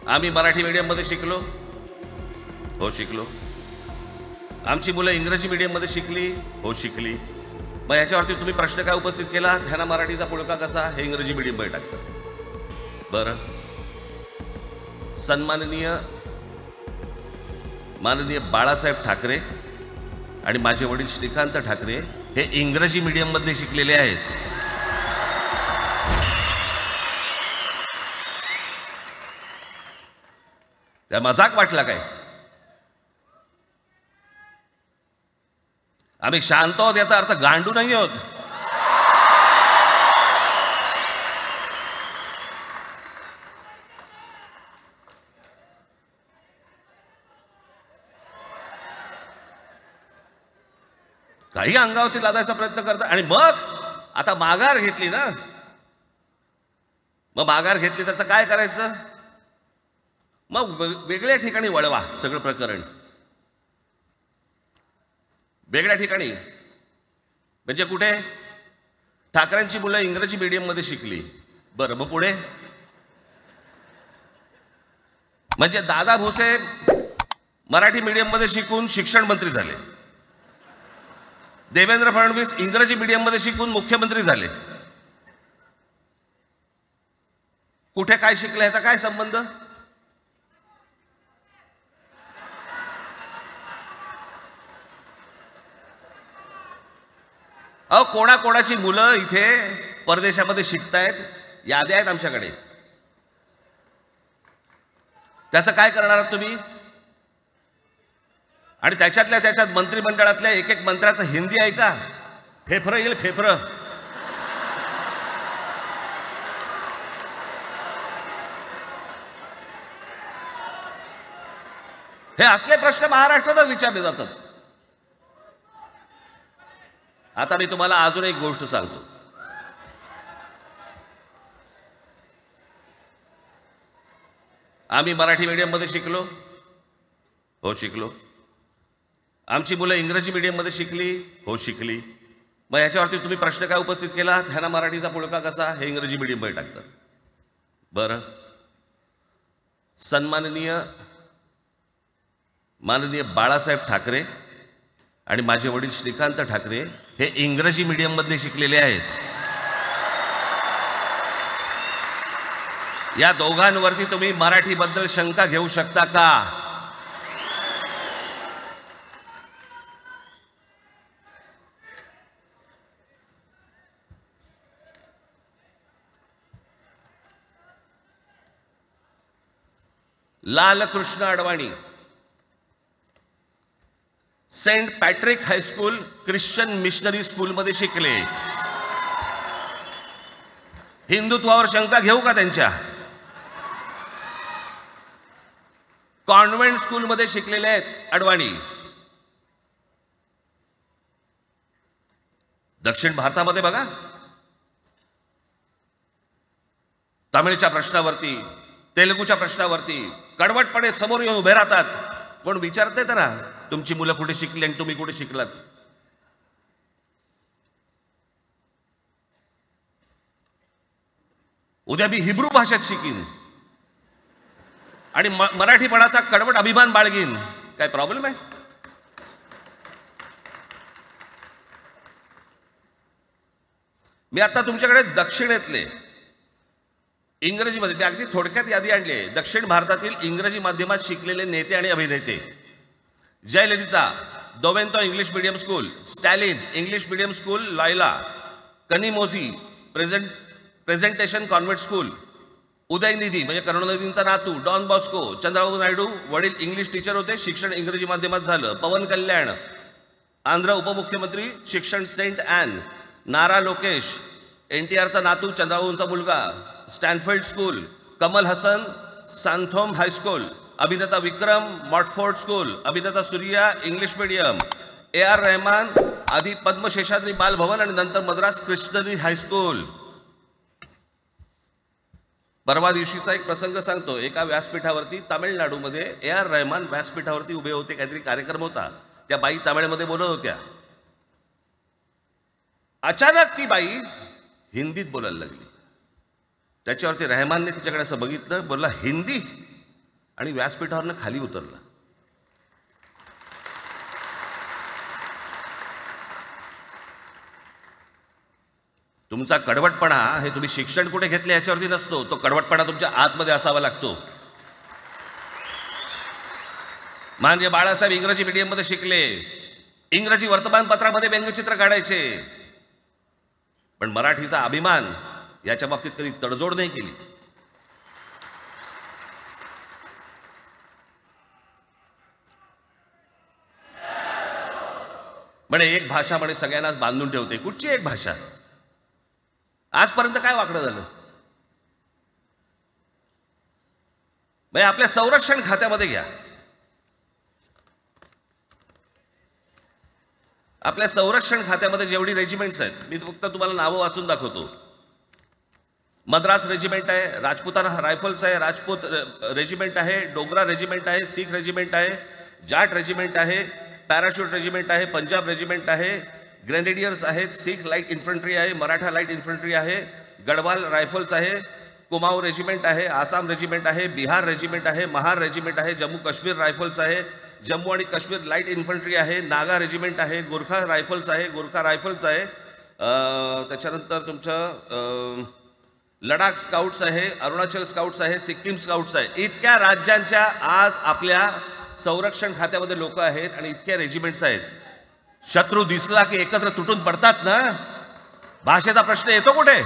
आम्ही मराठी मीडियममध्ये शिकलो, हो शिकलो. आमची मुलं इंग्रजी मीडियममध्ये शिकली, हो शिकली. मग याच्यावरती तुम्ही प्रश्न काय उपस्थित केला, ह्यांना मराठीचा पुळका कसा, हे इंग्रजी मीडियममध्ये टाकतात. बरं, सन्माननीय माननीय बाळासाहेब ठाकरे आणि माझे वडील श्रीकांत ठाकरे हे इंग्रजी मीडियममध्ये शिकलेले आहेत. त्या मजाक वाटला काय? आम्ही शांत आहोत याचा अर्थ गांडू नाही आहोत. काही अंगावरती लादायचा प्रयत्न करतात आणि मग आता माघार घेतली ना, मग माघार घेतली त्याचं काय करायचं? मग वेगळ्या ठिकाणी वळवा सगळं प्रकरण, वेगळ्या ठिकाणी. म्हणजे कुठे? ठाकरेंची मुलं इंग्रजी मीडियममध्ये शिकली, बरं मग पुढे? म्हणजे दादा भुसे मराठी मीडियममध्ये शिकून शिक्षण मंत्री झाले, देवेंद्र फडणवीस इंग्रजी मीडियममध्ये शिकून मुख्यमंत्री झाले. कुठे काय शिकले याचा काय संबंध? अहो, कोणाकोणाची मुलं इथे परदेशामध्ये शिकतायत, याद्या आहेत आमच्याकडे. त्याचं काय करणार आहात तुम्ही? आणि त्याच्यातल्या त्याच्यात मंत्रिमंडळातल्या एक एक मंत्र्याचं हिंदी आहे का? फेफरं येईल, फेफरं. हे असले प्रश्न महाराष्ट्रातच विचारले जातात. आता मी तुम्हाला अजून एक गोष्ट सांगतो. आम्ही मराठी मीडियममध्ये शिकलो, हो शिकलो. आमची मुलं इंग्रजी मीडियममध्ये शिकली, हो शिकली. मग याच्यावरती तुम्ही प्रश्न काय उपस्थित केला, ह्यांना मराठीचा पुळका कसा, हे इंग्रजी मीडियममध्ये टाकतात. बरं, सन्माननीय माननीय बाळासाहेब ठाकरे आणि माझे वडील श्रीकांत ठाकरे हे इंग्रजी मीडियममध्ये शिकलेले आहेत. या दोघांवरती तुम्ही मराठीबद्दल शंका घेऊ शकता का? Lalkrishna Advani Saint Patrick high school Christian missionary स्कूलमध्ये शिकले. हिंदुत्वावर शंका घेऊ का त्यांच्या? कॉन्व्हेंट स्कूलमध्ये शिकलेले आहेत अडवाणी. दक्षिण भारतामध्ये बघा, तमिळच्या प्रश्नावरती, तेलुगूच्या प्रश्नावरती कडवटपणे समोर येऊन उभे राहतात. पण विचारते तर ना, तुमची मुलं कुठे शिकली आणि तुम्ही कुठे शिकलात? उद्या मी हिब्रू भाषेत शिकीन आणि मराठीपणाचा कडवट अभिमान बाळगीन, काय प्रॉब्लेम आहे? मी आता तुमच्याकडे दक्षिणेतले इंग्रजीमध्ये, मी अगदी थोडक्यात यादी आणली आहे. दक्षिण भारतातील इंग्रजी माध्यमात शिकलेले नेते आणि अभिनेते: Jayalalithaa Doveton English medium school, Stalin English medium school लायला, Kanimozhi presentation convent school, Udhayanidhi म्हणजे करुणानिधींचा नातू डॉन बॉस्को, चंद्रबाबू नायडू वडील इंग्लिश टीचर होते, शिक्षण इंग्रजी माध्यमात झालं, पवन कल्याण आंध्र उपमुख्यमंत्री, शिक्षण सेंट ॲन, नारा लोकेश NTRचा नातू चंद्रबाबूंचा मुलगा, Stanford school, Kamal Haasan Santhome high school, अभिनेता विक्रम मॉटफोर्ड स्कूल, अभिनेता Suriya English medium, AR Rahman आधी पद्मशेषाद्री बालभवन आणि नंतर मद्रास क्रिश्चनरी हायस्कूल. परवा दिवशीचा एक प्रसंग सांगतो. एका व्यासपीठावरती तामिळनाडूमध्ये AR रहमान व्यासपीठावरती उभे होते, काहीतरी कार्यक्रम होता, त्या बाई तमिळमध्ये बोलत होत्या. अचानक ती बाई हिंदीत बोलायला लागली. त्याच्यावरती रहमानने तिच्याकडे असं बघितलं, बोलला हिंदी, आणि व्यासपीठावरनं खाली उतरला. तुमचा कडवटपणा हे तुम्ही शिक्षण कुठे घेतले याच्यावरती नसतो, तो कडवटपणा तुमच्या आतमध्ये असावा लागतो. म्हणजे बाळासाहेब इंग्रजी मीडियममध्ये शिकले, इंग्रजी वर्तमानपत्रामध्ये व्यंगचित्र काढायचे, पण मराठीचा अभिमान याच्या बाबतीत कधी तडजोड नाही केली. म्हणे एक भाषा म्हणे सगळ्यांनाच बांधून ठेवते. कुठची एक भाषा? आजपर्यंत काय वाकडं झालं? म्हणजे आपल्या संरक्षण खात्यामध्ये घ्या, आपल्या संरक्षण खात्यामध्ये जेवढी रेजिमेंट्स आहेत, मी फक्त तुम्हाला नावं वाचून दाखवतो. मद्रास रेजिमेंट आहे, राजपुताना रायफल्स आहे, राजपूत रेजिमेंट आहे, डोगरा रेजिमेंट आहे, सीख रेजिमेंट आहे, जाट रेजिमेंट आहे, पॅराशूट रेजिमेंट आहे, पंजाब रेजिमेंट आहे, ग्रेनेडियर्स आहेत, सीख लाईट इन्फंट्री आहे, मराठा लाईट इन्फंट्री आहे, गढवाल रायफल्स आहे, कुमाऊ रेजिमेंट आहे, आसाम रेजिमेंट आहे, बिहार रेजिमेंट आहे, महार रेजिमेंट आहे, जम्मू काश्मीर रायफल्स आहे, जम्मू आणि काश्मीर लाईट इन्फंट्री आहे, नागा रेजिमेंट आहे, गोरखा रायफल्स आहे, गोरखा रायफल्स आहे, त्याच्यानंतर तुमचं लडाख स्काउट्स आहे, अरुणाचल स्काउट्स आहे, सिक्कीम स्काउट्स आहे. इतक्या राज्यांच्या आज आपल्या संरक्षण खात्यामध्ये लोक आहेत आणि इतक्या रेजिमेंट्स आहेत. शत्रू दिसला की एकत्र तुटून पडतात ना. भाषेचा प्रश्न येतो कुठे?